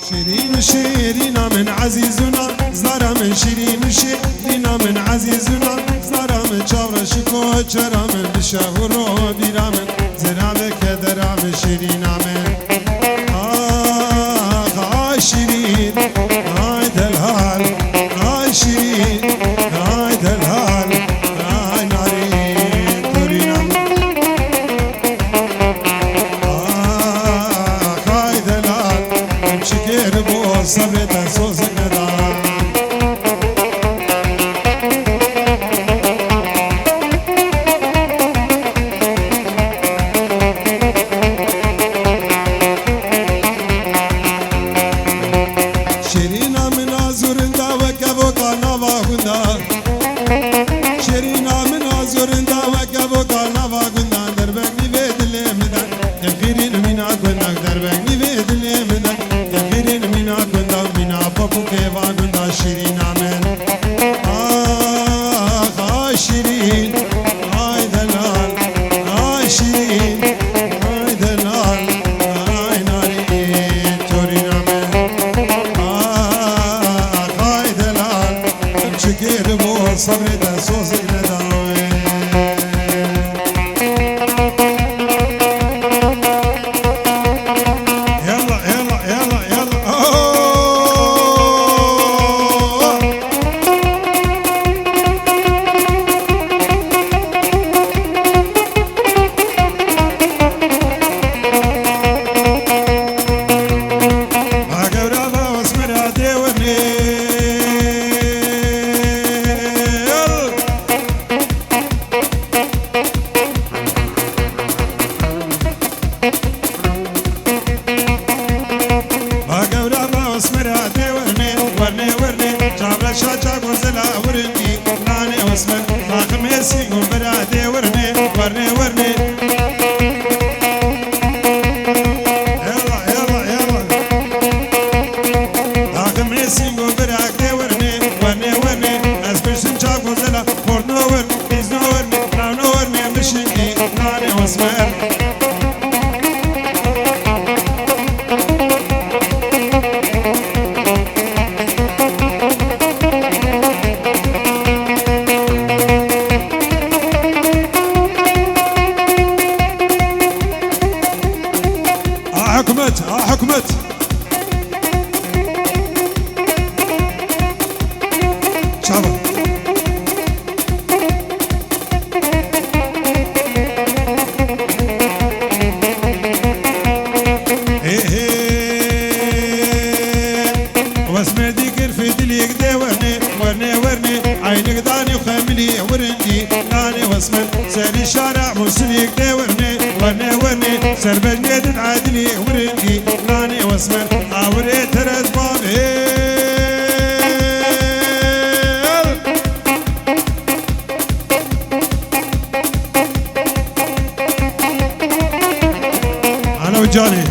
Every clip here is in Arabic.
شيرين شيرينا من عزيزنا زارا من شيرين شيرينا من عزيزنا زارا من شاور شكو چرا من بشهورو بيرا من زرابه كدرا من شيرينا من شيرين هاي دلال هاي شيرين هاي دلال هاي نارين تورينا هاي دلال شكر بو صبر تنسوز ندان شيرينا من آزورندا وكبوكا نوا قندان دربني بيد المدن يفيرين من أقندان دربني بيد المدن يفيرين من أقندان من أبوكو كيفا قندان شيرينا من شيرين هاي دلال هاي شيرين هاي دلال هاي نارين تورينا من هاي دلال شكير بو صبر تنسوز حكمت شابه واسمع ذكر في دليك دي ورني عينك داني وخاملي ورندي داني واسمع سالي شارع مرسليك دي ورني سربني دن عادلي ورندي داني واسمع عوري ترز بابي انا وجاني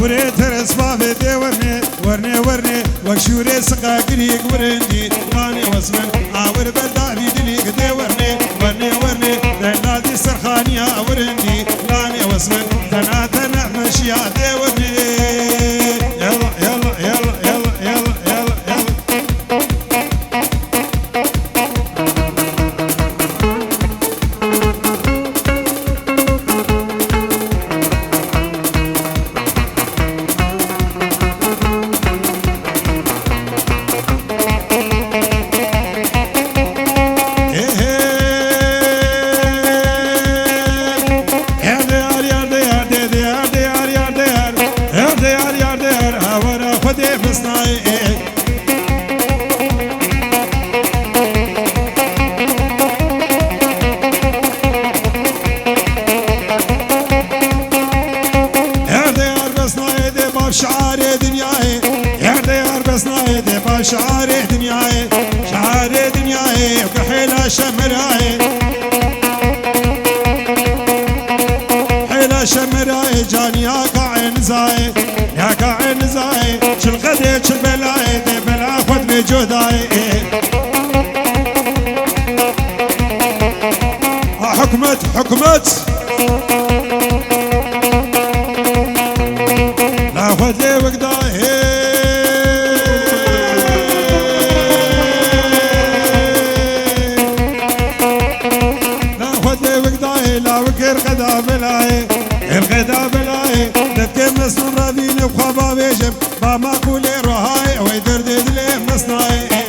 وريت الاسباب دي ورني وشوري سقا قريق ورندي راني واسمن عاور بردابي دليق دي ورني دنادي سرخانيا ورندي راني واسمن تنا مشيا دي ورني يلا شعار دنياي وكحيلة شمراي حيلة شمراي جاني يا كعين زاي شل غدي شل بلاي دي بلا خد بجوداي حكمت لا خذ لي وقداه لا خذ لي وقداه لا وكر غدا بلاي الغدا بلاي دتك مسنون رابين بخبا بيجم با ماكولي روهاي ويدردد لي مصناي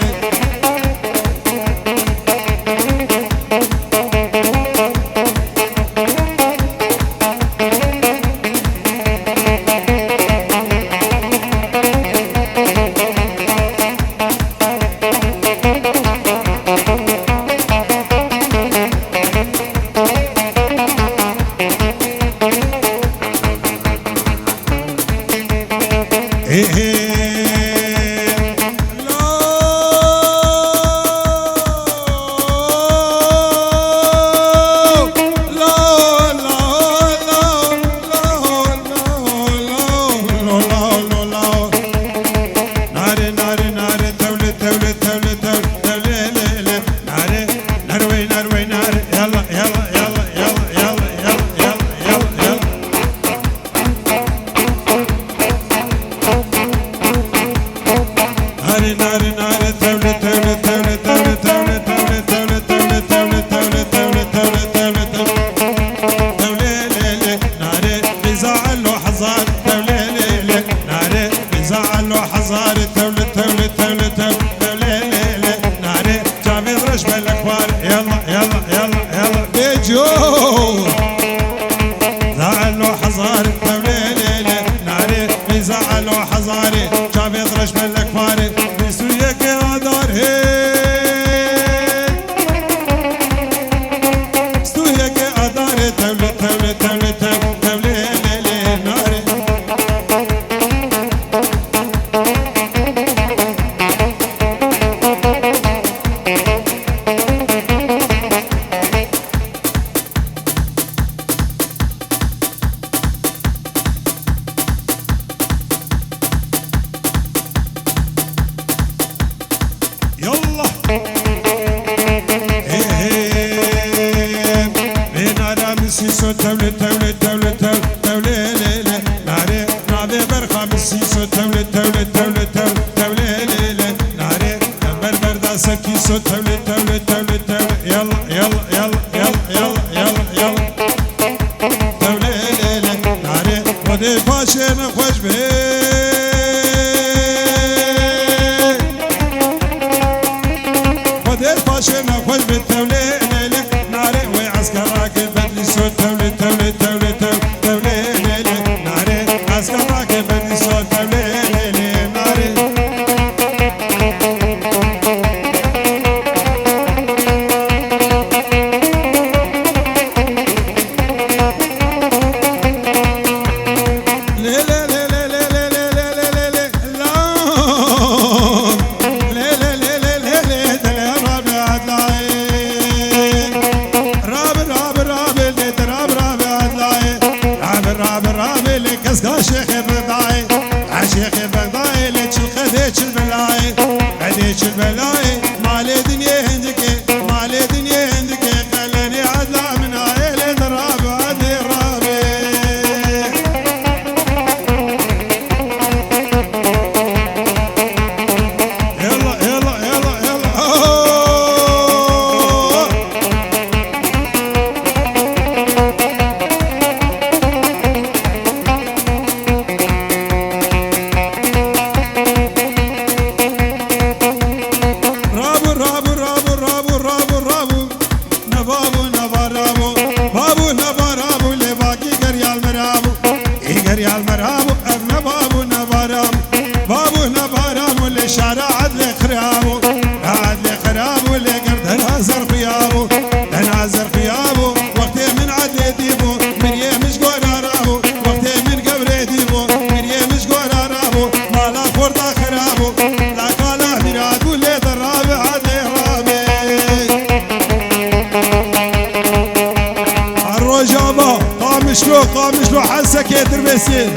قامش له حسك يا تربسي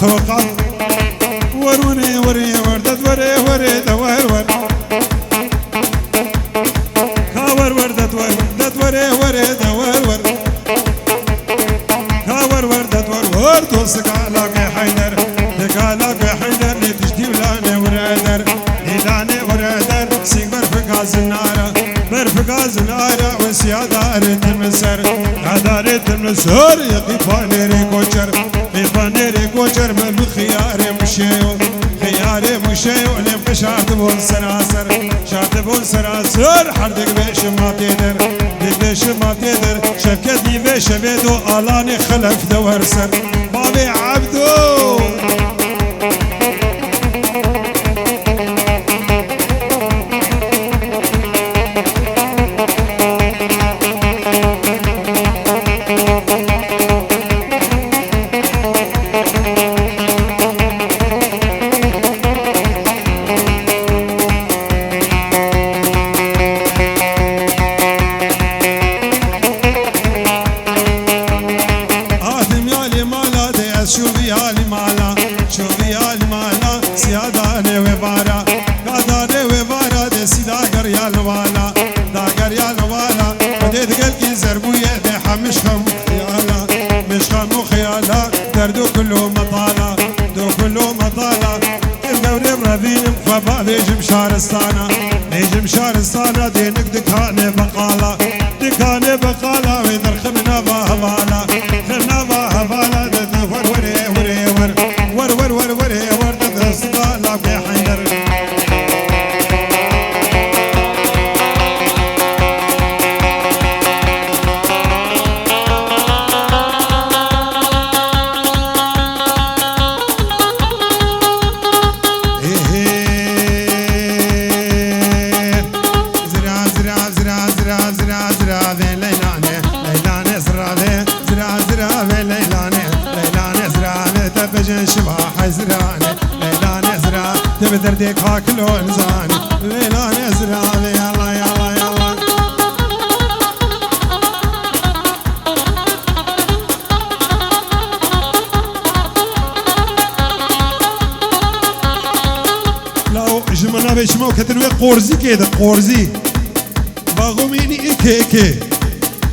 توقع وروني وري وردت وري وري دوار ور كاور وردت وردت وري وري دوار ور كاور وردت ور توسق على حيدر دقالك حيدر لتجدي ولاني ورادر لاني ورادر سيقبر فقاز النار برفقاز النار وسيادار المسر هدار المسر يقفاني ريكوشر يقفاني ريكوشر من بخيار مشيو خيار مشيو لم شاطبون سراسر شاطبون سراسر حردك بيش ما تقدر بيش ما تقدر شفكتني بيش بيدو آلاني خلف دور سر بابي عبدو دردو كله مطالة دو كله مطالة القوري برافين فبا بيجم شارستانا بيجم شارستانا دينك دكاني بقالة دكاني بقالة ويدر خمنا باهبالة خمنا باهبالة ددفر وري وري ور ور ور ور وري ور ددرسطا لابي حيدر بدردك هاكلو انزاني ليلا نزرع يلا يلا يلا لو جمنا بيشمو كتنوي قورزي كده قورزي باغوميني اكي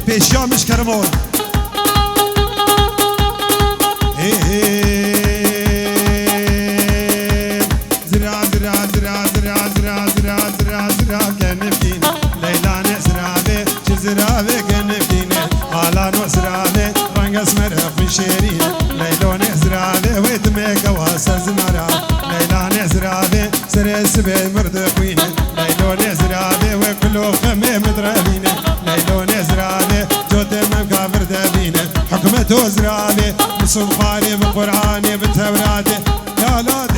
بيشيا مش كرمون مردقينه ليلون زرابه وكله خمه مدربينه ليلون زرابه جود مكافر دبينه حكمته زرابه بسلطاني بقراني بتوراته يا لاد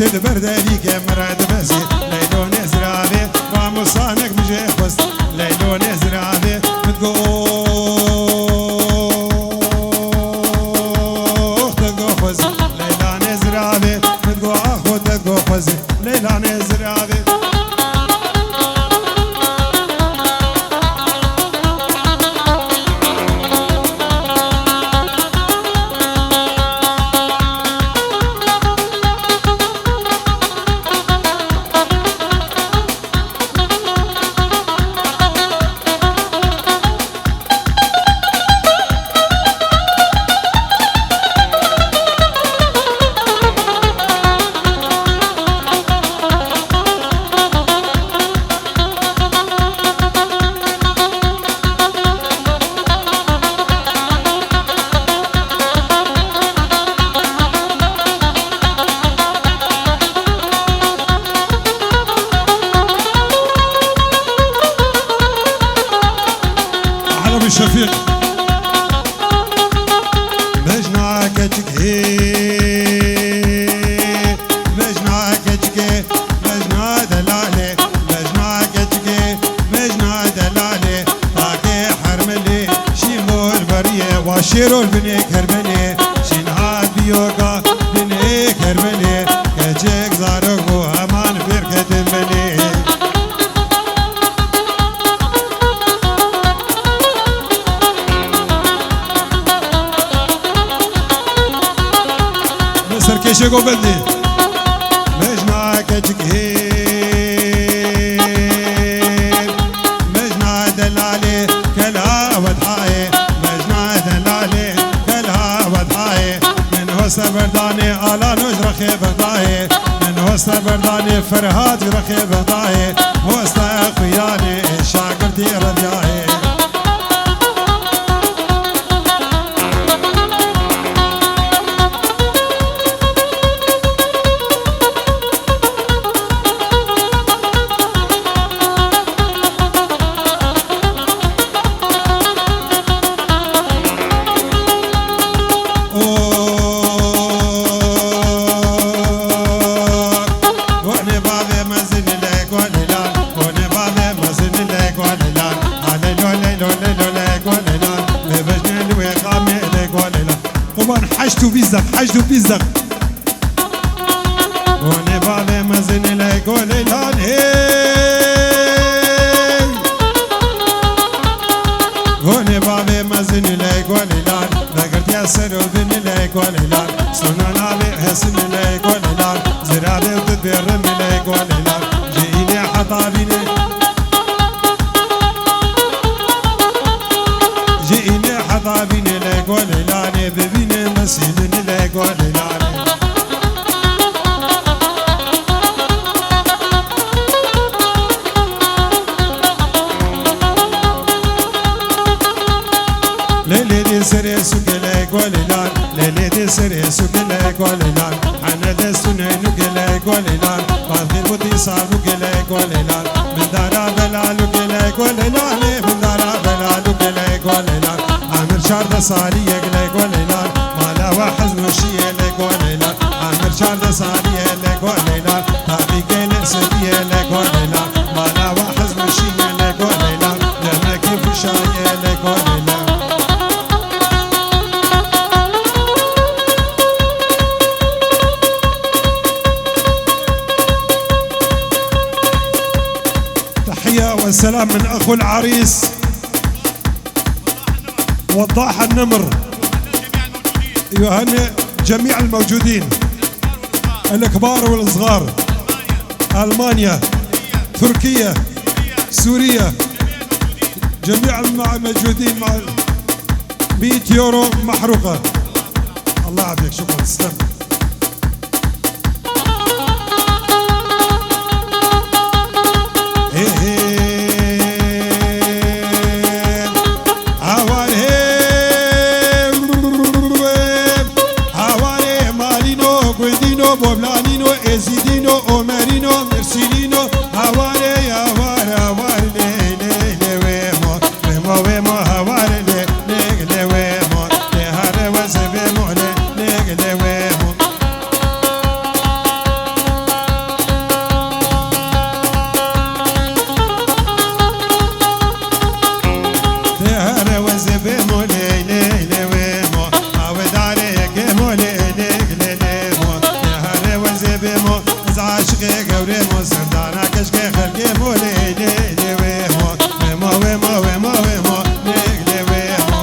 تدبر دبيك مراد بسي ليلون زرابي ومصانك مجيخوس ليلون زرابي تقوخوز ليلون زرابي متقوخو تقوخوز ليلون زرابي بودا دنيا كربلي كجيك زارك بو همان بركة بلي مصر كيشي قبلني مجمع كجكهير مجمع دلالي كلا وضحاي مجمع دلالي كلا وضحاي من هوسة برداني على نجرخي برداي من هوسة برداني فرهات رخي برداي هوسة اخوياني شاقرتي ربياي حشتو بيزك حشتو بيزك وني بالي مزن لك وليلان وني بالي مزن لك وليلان ذكرت يا سرو بن لك وليلان سنان علي حسن لك وليلان زرابي وتدبر لك وليلان جيني حطابيني جيني حطابيني لك وليلان ببيني مسيدني لك وليلان ليلي دي سري سوق لك وليلان ليلي دي سري سوق لك وليلان حنا دستنا نوق لك وليلان باغي بودي صابوق لك وليلان من دارا بلا لوق لك وليلان من دارا بلا لوق لك وليلان عامر شارد صالي لك وليلان مالا واحد مشي لك وليلان عامر شارد صالي لك وليلان طابي قيل سبي لك وليلان مالا واحد مشي لك وليلان لما كيف شاي لك وليلان والسلام من أخو العريس وضاح النمر يهنئ جميع الموجودين الكبار والصغار ألمانيا تركيا سوريا جميع الموجودين مع 100 يورو محروقة الله يعافيك شكرا تسلم بوبلانينو ازيدينو اومرينو مرسيلينو هواري هوار هوار لي لي لي ويمو ويمو ويمو هوار لي لي لي ويمو لي هاري وزبيمو لي لي لي ويمو لي هاري وزبيمو لي لي لي ويمو عود عليك يمو لي لي لي لي بيمو عاشقي قوريمو سردانا كشكي خلقي مولي لي لي ويمو ويمو ويمو ويمو ويمو لي لي ويمو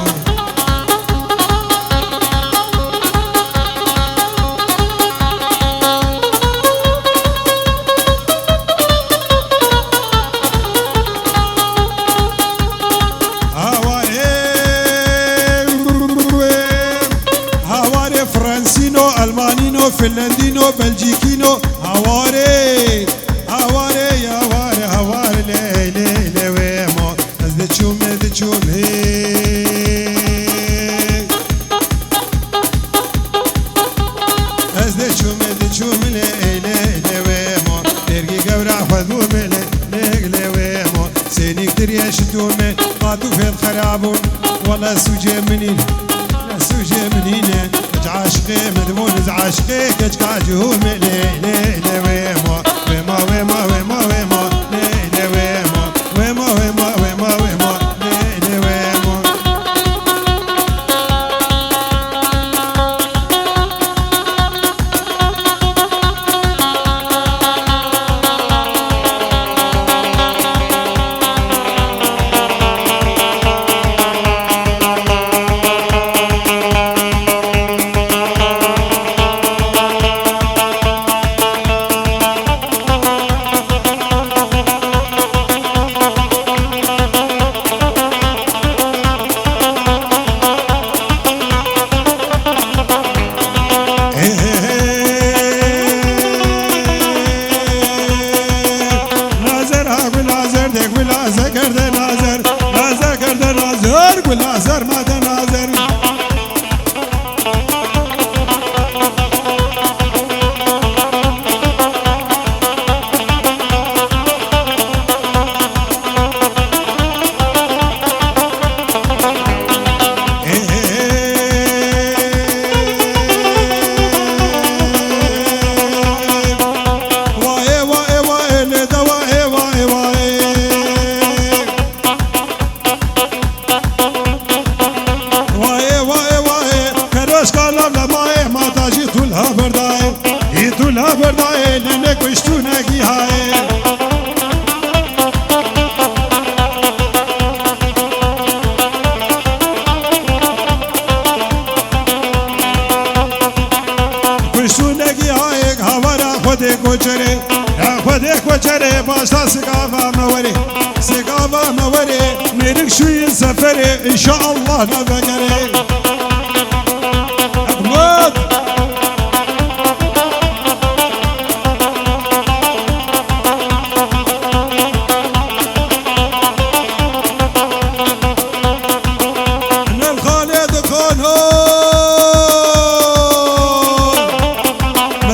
هواري فرنسينو ألمانينو فنلندينو بلجيكينو هواري هواري هواري هواري لي لي لي ويمو ازدي تشوم هي ازدي تشوم لي لي لي ويمو ترقي قورا خذو ملي لي لي ويمو سيني كتير يشدومي قادو في الخرابون والله سوجي منين سوجي منين عاشقي مدمون عاشقي كجكاجو لي لي لي ويمو ويمو ويمو ويمو ويمو لي لي ويمو ويمو ويمو ويمو ويمو لي لي ويمو بردای ایدولا بردای لنک وشتونگی های وشتونگی های هوارا خود کوچره خود کوچره باشا سقافا موری سقافا موری میرک شوی سفره انشاءالله نبگره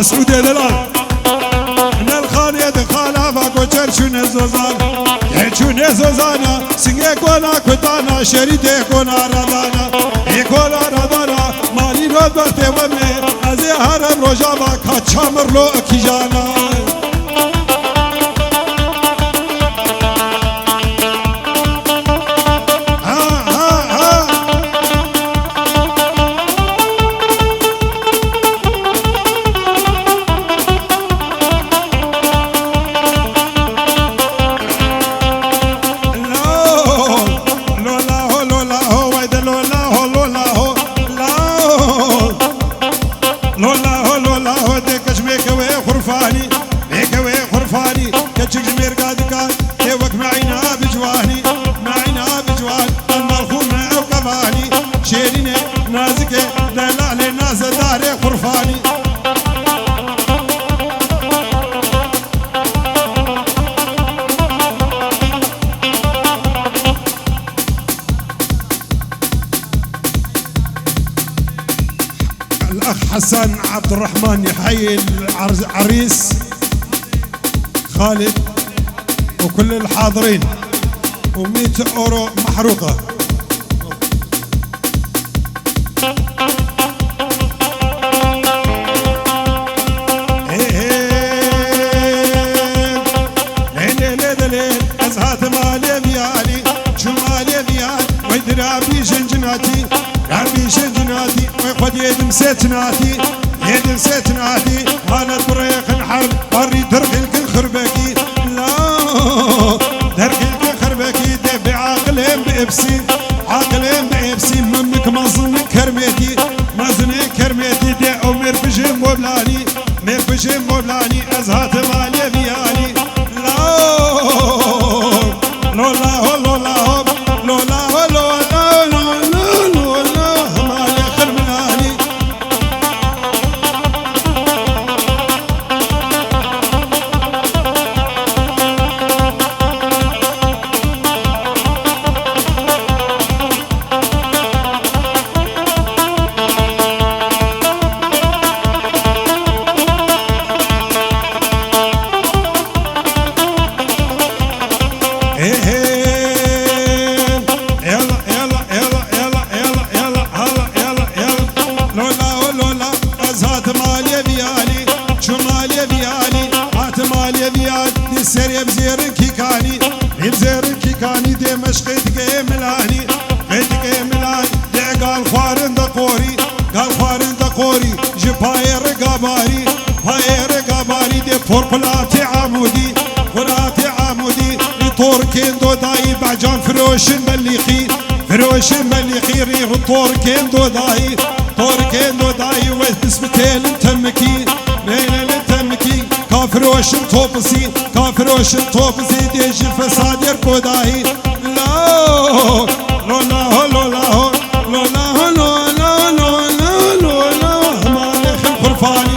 مسعود دلال نل خالد خالا و کوچر چونه زوزان چونه زوزانا سنگه کونا کتانا شریده کونا رادانا ای کونا رادانا مالی رود وقت ومه از هرم روژاوا کچامر لو اکیجانا الأخ حسن عبد الرحمن يحيي العريس خالد وكل الحاضرين و100 أورو محروقة أزهات مالي بيالي شمالي بيالي ويدرابي جنجناتي رابي جنجناتي ويقود يدم ستناتي يدم ستناتي هانا طريق الحرب بري درغلك الخربكي لا درغلك الخربكي دي بعقلين بإبسي عقلين بإبسي ممك مظن كرميتي مظن كرميتي دي عمر بجم وبلاني مير بجم وبلاني أزهات مالي بيالي لولا لولا لولا لولا لولا ما يخر مناني سري بزير كيكاني بزير كيكاني دي مشقي تقي ملاني تقي ملاني دي قال خوارن دقوري قال خوارن دقوري جباير قباري باير قباري دي فورقلاتي عمودي فراتي عمودي طور كيندو داي بعجان فروش مليخي فروش مليخي ريح طور كيندو داي طور كيندو داي واسمتين تمكي ليلة تمكي كافروش توبسي كافروش توبسي ديج الفساد يركوداي لا لولا لولا لولا لولا لولا لولا مالك الخرفاني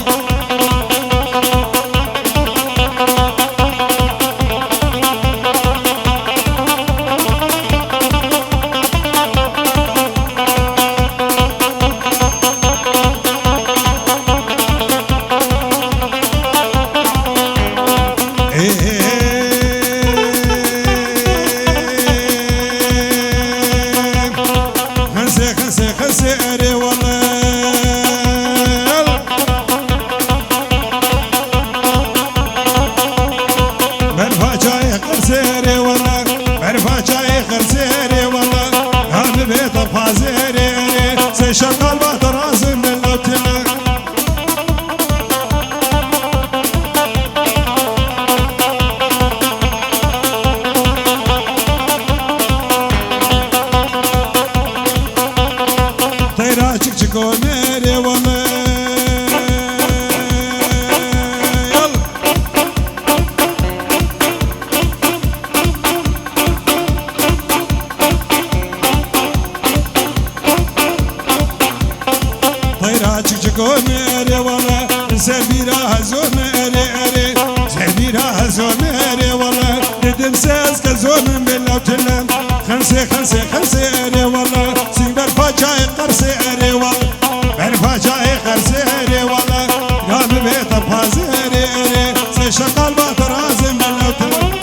خرسي خرسي اري والله سيدر فجاي قرسي اري والله برفجاي خرسي اري والله قام بيت بهازي اري اري سيشقال باترازم بلوتر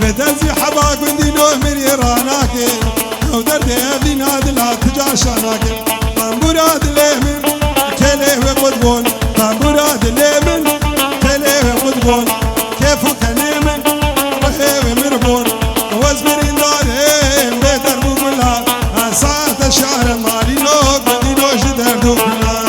بدزي حباك من دينو مريراناك او درد ابين هذا لا تجاشاناك طنبورات ليمن كليه وقدبون طنبورات ليمن كليه وقدبون كيفو كليمن رهيب مربون وزمرين دارين بيتر بولا ساعة الشهر مالي نوك بدينو جدر دوبنا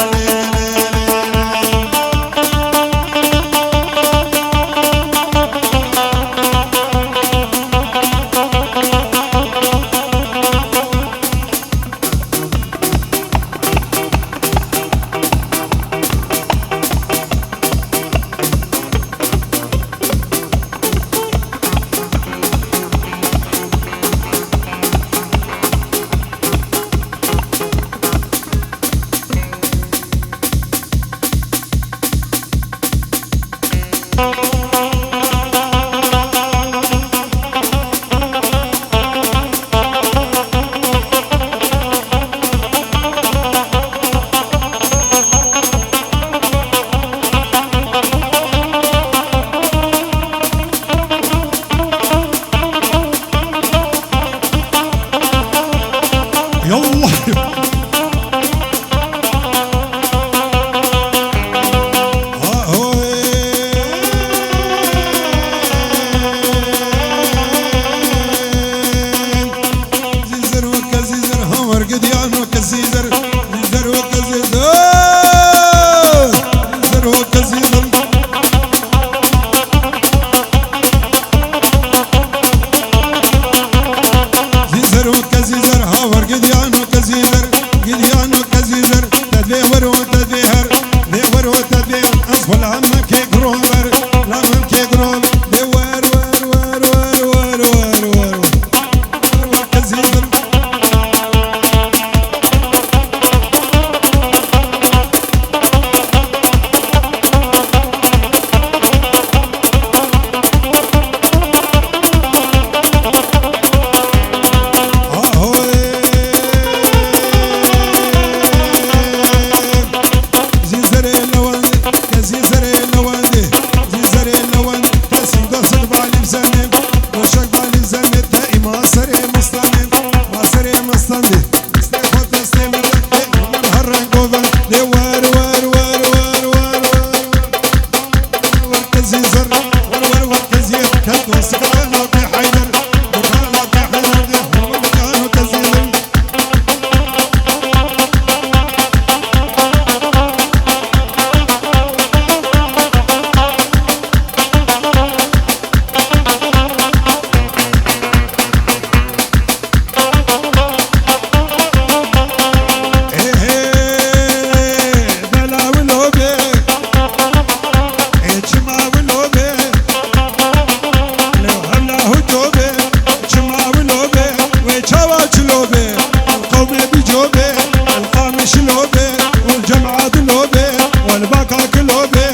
شلوبي والجمعة دلوبي والباكا كلوبي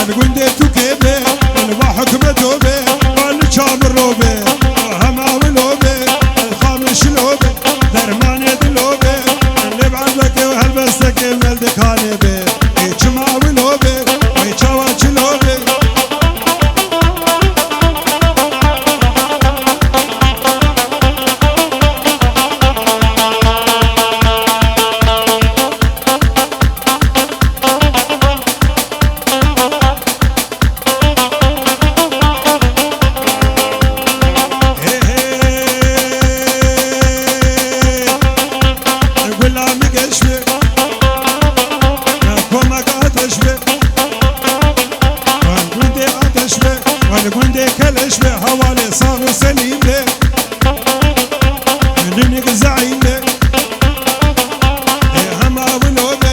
القندي توكيبي والباحكم دوبي والشامر روبي وهما ولوبي الخامس شلوبي درماني دلوبي اللي بعدك وهلبستك ملدك هالبي يجمع ولوبي ويجاوى شلوبي والقندي كلش به حوالي صاغ سليم له دنيك زعيم له هما ولوبه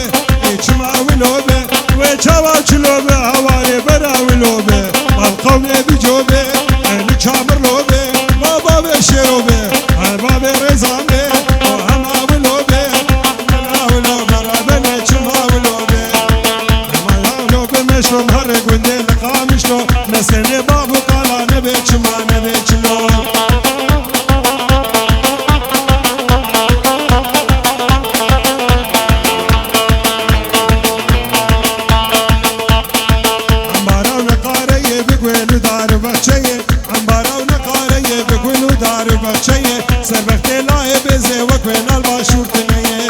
يجمع ولوبه ويجاوى جلوبه حوالي برا ولوبه القوم بجوبه الشامر لوبه بابا بشروبه الباب رزامه وهما ولوبه هما ولوبه ربنا يجمع ولوبه هما ولوبه مشلو مهر قندي لقا مشلو نسني بابو قالا نبيك ما نبيك لو عمبارا ونقاري بقولو دار بخشي عمبارا ونقاري بقولو دار بخشي سربختي لاي بزي وكوين الباشور تنيه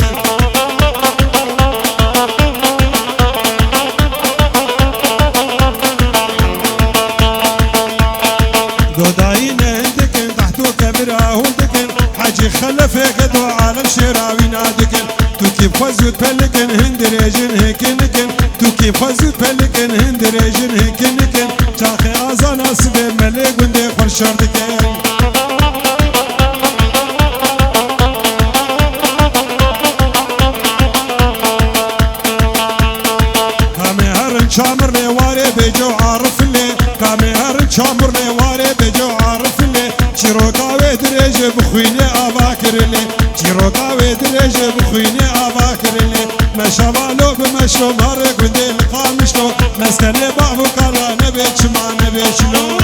دوداين هندكن تحتو كبرا هندكن حاجي خلفه قدو عالم شراوي نادكن تو كيف فزوت بلكن هندريجن هيكنكن تو كيف فزوت بلكن هندريجن هيكنكن شاخي آزانا سبي ملك وندي خرشاردكن كامي هرن شامر لواري بيجو عارف اللي كامي هرن شامر لواري بيجو عارف اللي شيروكا ويدريج بخويني أباكر اللي شيروكا ويدريج بخويني أباكر اللي مشابالو بمشلو مارك ودي القامشلو مسكني بابو كالا نبيش ما نبيش لو